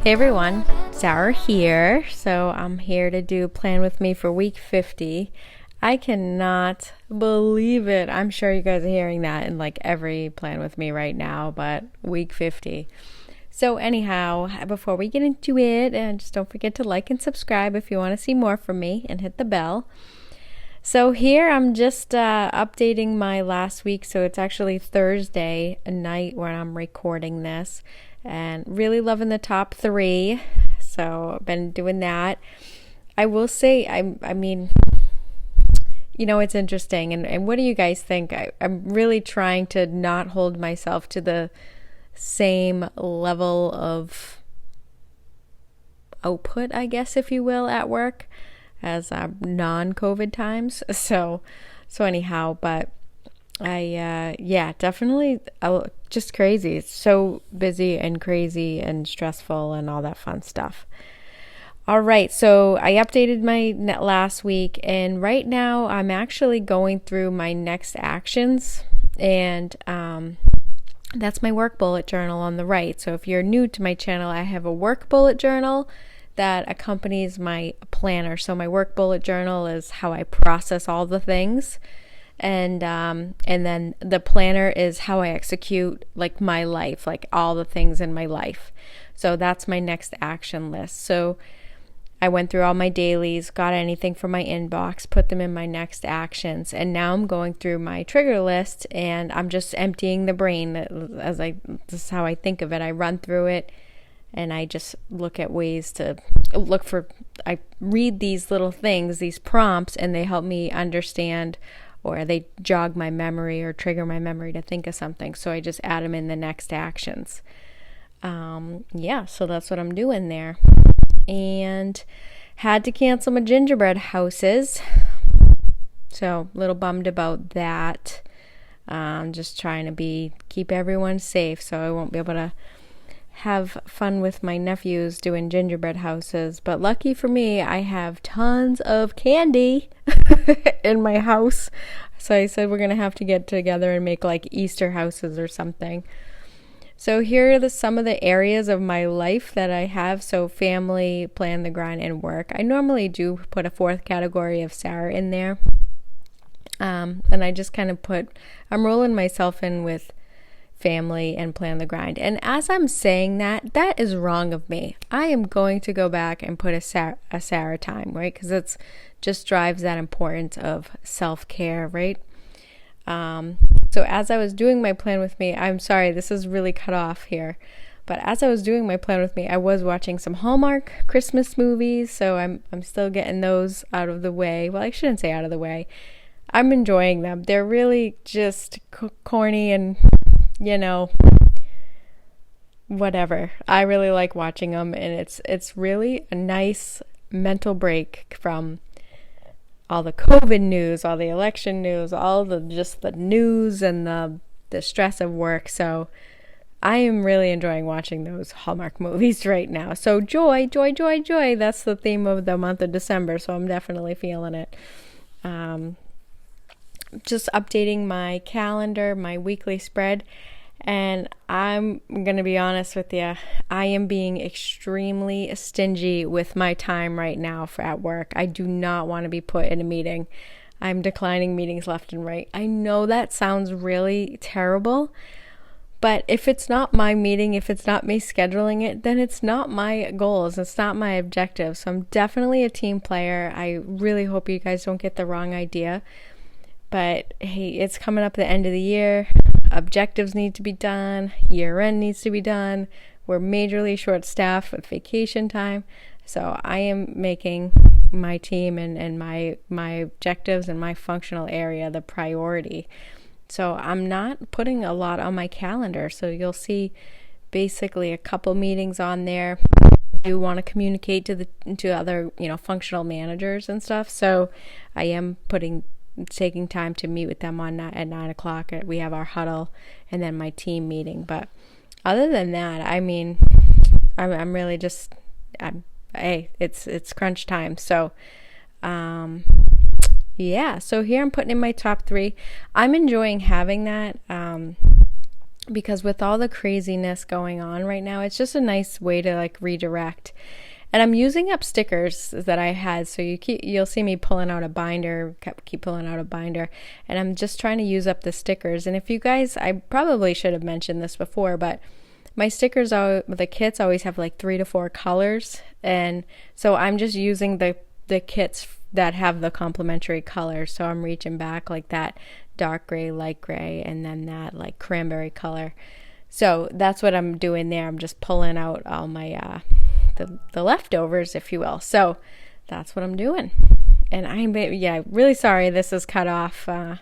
Hey everyone, Sarah here. So I'm here to do Plan With Me for week 50. I cannot believe it. I'm sure you guys are hearing that in like every Plan With Me right now, but week 50. So anyhow, before we get into it, and just don't forget to like and subscribe if you want to see more from me, and hit the bell. So here I'm just updating my last week. So it's actually Thursday night when I'm recording this, and really loving the top 3. So I've been doing that. I will say, I mean, it's interesting. And what do you guys think? I'm really trying to not hold myself to the same level of output, I guess, if you will, at work as non-COVID times. So anyhow, but definitely just crazy. It's so busy and crazy and stressful and all that fun stuff. All right, so I updated my last week, and right now I'm actually going through my next actions, and that's my work bullet journal on the right. So if you're new to my channel, I have a work bullet journal that accompanies my planner. So my work bullet journal is how I process all the things, and then the planner is how I execute like my life, like all the things in my life. So that's my next action list. So I went through all my dailies, got anything from my inbox, put them in my next actions, and now I'm going through my trigger list, and I'm just emptying the brain. This is how I think of it. I run through it, and I just look at ways to I read these little things, these prompts, and they help me understand, or they jog my memory or trigger my memory to think of something. So I just add them in the next actions. So that's what I'm doing there. And had to cancel my gingerbread houses. So a little bummed about that. Just trying to keep everyone safe, so I won't be able to have fun with my nephews doing gingerbread houses. But lucky for me, I have tons of candy in my house. So I said we're going to have to get together and make like Easter houses or something. So here are some of the areas of my life that I have. So family, plan the grind, and work. I normally do put a 4th category of Sarah in there. And I just kind of I'm rolling myself in with family and plan the grind. And as I'm saying that is wrong of me. I am going to go back and put a Sarah time, right? Because it's just drives that importance of self-care, right? So as I was doing my plan with me, I'm sorry, this is really cut off here, but as I was doing my plan with me, I was watching some Hallmark Christmas movies, so I'm still getting those out of the way. Well, I shouldn't say out of the way. I'm enjoying them. They're really just corny and, whatever. I really like watching them, and it's really a nice mental break from all the COVID news, all the election news, all the news and the stress of work. So I am really enjoying watching those Hallmark movies right now. So joy, joy, joy, joy. That's the theme of the month of December. So I'm definitely feeling it. Just updating my calendar, my weekly spread. And I'm going to be honest with you, I am being extremely stingy with my time right now at work. I do not want to be put in a meeting. I'm declining meetings left and right. I know that sounds really terrible, but if it's not my meeting, if it's not me scheduling it, then it's not my goals. It's not my objective. So I'm definitely a team player. I really hope you guys don't get the wrong idea. But hey, it's coming up at the end of the year. Objectives need to be done. Year end needs to be done. We're majorly short-staffed with vacation time. So I am making my team and my objectives and my functional area the priority. So I'm not putting a lot on my calendar. So you'll see basically a couple meetings on there. I do want to communicate to other, functional managers and stuff. So I am taking time to meet with them at 9 o'clock. We have our huddle and then my team meeting. But other than that, I mean, I'm really just, hey, it's crunch time. So, so here I'm putting in my top 3. I'm enjoying having that. because with all the craziness going on right now, it's just a nice way to like redirect. And I'm using up stickers that I had, so you'll see me pulling out a binder, keep pulling out a binder, and I'm just trying to use up the stickers. And if you guys, I probably should have mentioned this before, but my stickers, the kits always have like 3 to 4 colors, and so I'm just using the kits that have the complementary colors. So I'm reaching back like that dark gray, light gray, and then that like cranberry color. So that's what I'm doing there. I'm just pulling out all my the leftovers, if you will. So that's what I'm doing. And I'm really sorry this is cut off. I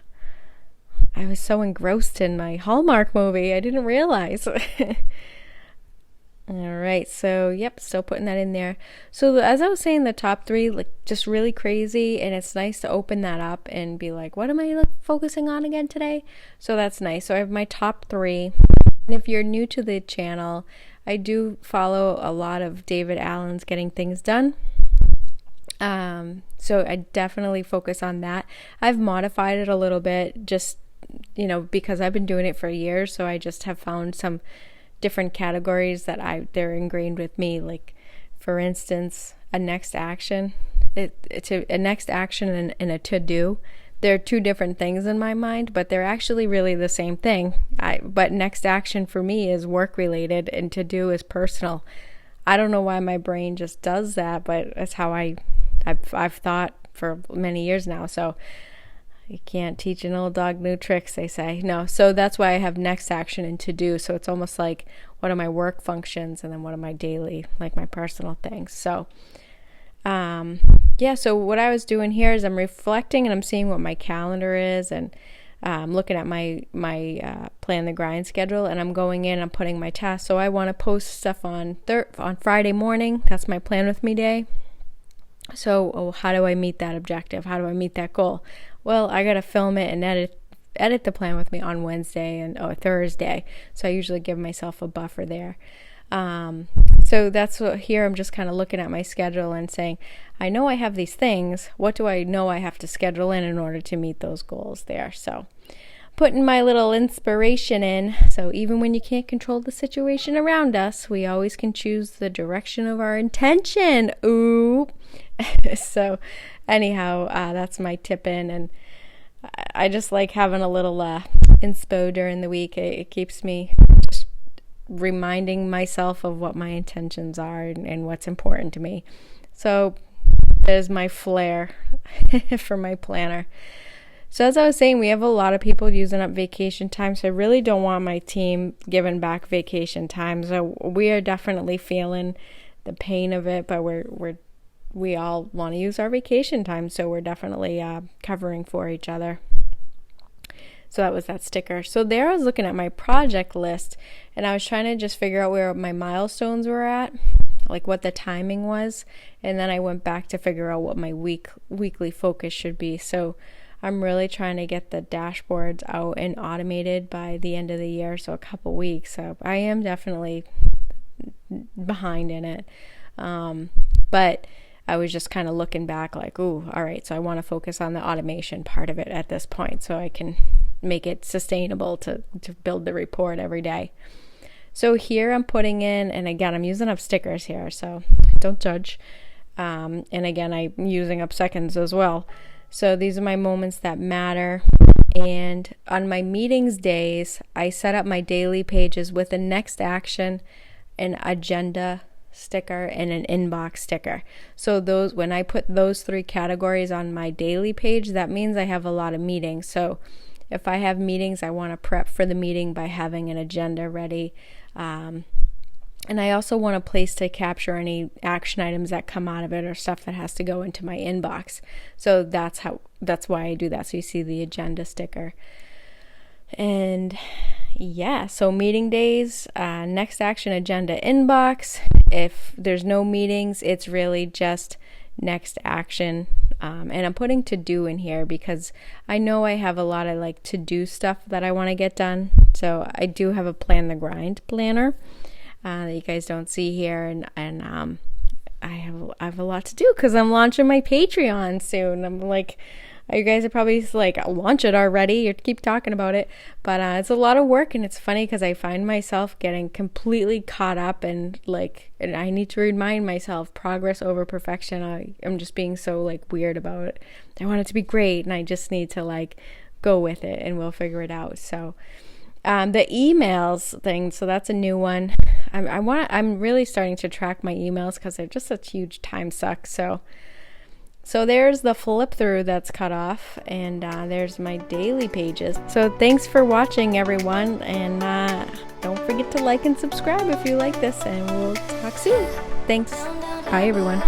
was so engrossed in my Hallmark movie, I didn't realize. All right, so yep, still putting that in there. So as I was saying, the top 3, like just really crazy, and it's nice to open that up and be like, what am I focusing on again today? So that's nice. So I have my top 3. And if you're new to the channel, I do follow a lot of David Allen's Getting Things Done. So I definitely focus on that. I've modified it a little bit, just, because I've been doing it for years. So I just have found some different categories that they're ingrained with me. Like, for instance, a next action. It's a next action and a to-do. They're 2 different things in my mind, but they're actually really the same thing. But next action for me is work related and to do is personal. I don't know why my brain just does that, but that's how I've thought for many years now. So you can't teach an old dog new tricks, they say. No, so that's why I have next action and to do. So it's almost like what are my work functions and then what are my daily, like my personal things. So so what I was doing here is I'm reflecting and I'm seeing what my calendar is, and looking at my plan the grind schedule, and I'm going in, I'm putting my tasks. So I want to post stuff on Friday morning. That's my plan with me day. So how do I meet that objective? How do I meet that goal? Well, I got to film it and edit the plan with me on Wednesday or Thursday. So I usually give myself a buffer there. So that's what here I'm just kind of looking at my schedule and saying, I know I have these things. What do I know I have to schedule in order to meet those goals there? So putting my little inspiration in. So even when you can't control the situation around us, we always can choose the direction of our intention. Ooh. So anyhow, that's my tip in, and I just like having a little inspo during the week. It keeps me just reminding myself of what my intentions are and what's important to me. So there's my flair for my planner. So as I was saying, we have a lot of people using up vacation time, so I really don't want my team giving back vacation time. So we are definitely feeling the pain of it, but we all want to use our vacation time, so we're definitely covering for each other. So that was that sticker. So there I was looking at my project list, and I was trying to just figure out where my milestones were at, like what the timing was, and then I went back to figure out what my weekly focus should be. So I'm really trying to get the dashboards out and automated by the end of the year, so a couple weeks. So I am definitely behind in it. But I was just kind of looking back like, ooh, all right, so I want to focus on the automation part of it at this point so I can make it sustainable to build the report every day. So here I'm putting in, and again, I'm using up stickers here, so don't judge. And again, I'm using up seconds as well. So these are my moments that matter. And on my meetings days, I set up my daily pages with a next action, an agenda sticker, and an inbox sticker. So those, when I put those 3 categories on my daily page, that means I have a lot of meetings. So if I have meetings, I want to prep for the meeting by having an agenda ready. And I also want a place to capture any action items that come out of it or stuff that has to go into my inbox. So that's why I do that. So you see the agenda sticker. And yeah, so meeting days, next action, agenda, inbox. If there's no meetings, it's really just next action. And I'm putting to do in here because I know I have a lot of like to do stuff that I want to get done. So I do have a plan the grind planner that you guys don't see here, and I have a lot to do because I'm launching my Patreon soon. I'm like, You guys are probably like, launch it already. You keep talking about it. But it's a lot of work, and it's funny because I find myself getting completely caught up and I need to remind myself progress over perfection. I'm just being so like weird about it. I want it to be great, and I just need to like go with it, and we'll figure it out. So the emails thing, so that's a new one. I'm really starting to track my emails because they're just such huge time suck. So there's the flip through that's cut off, and there's my daily pages. So thanks for watching, everyone, and don't forget to like and subscribe if you like this, and we'll talk soon. Thanks. Bye, everyone.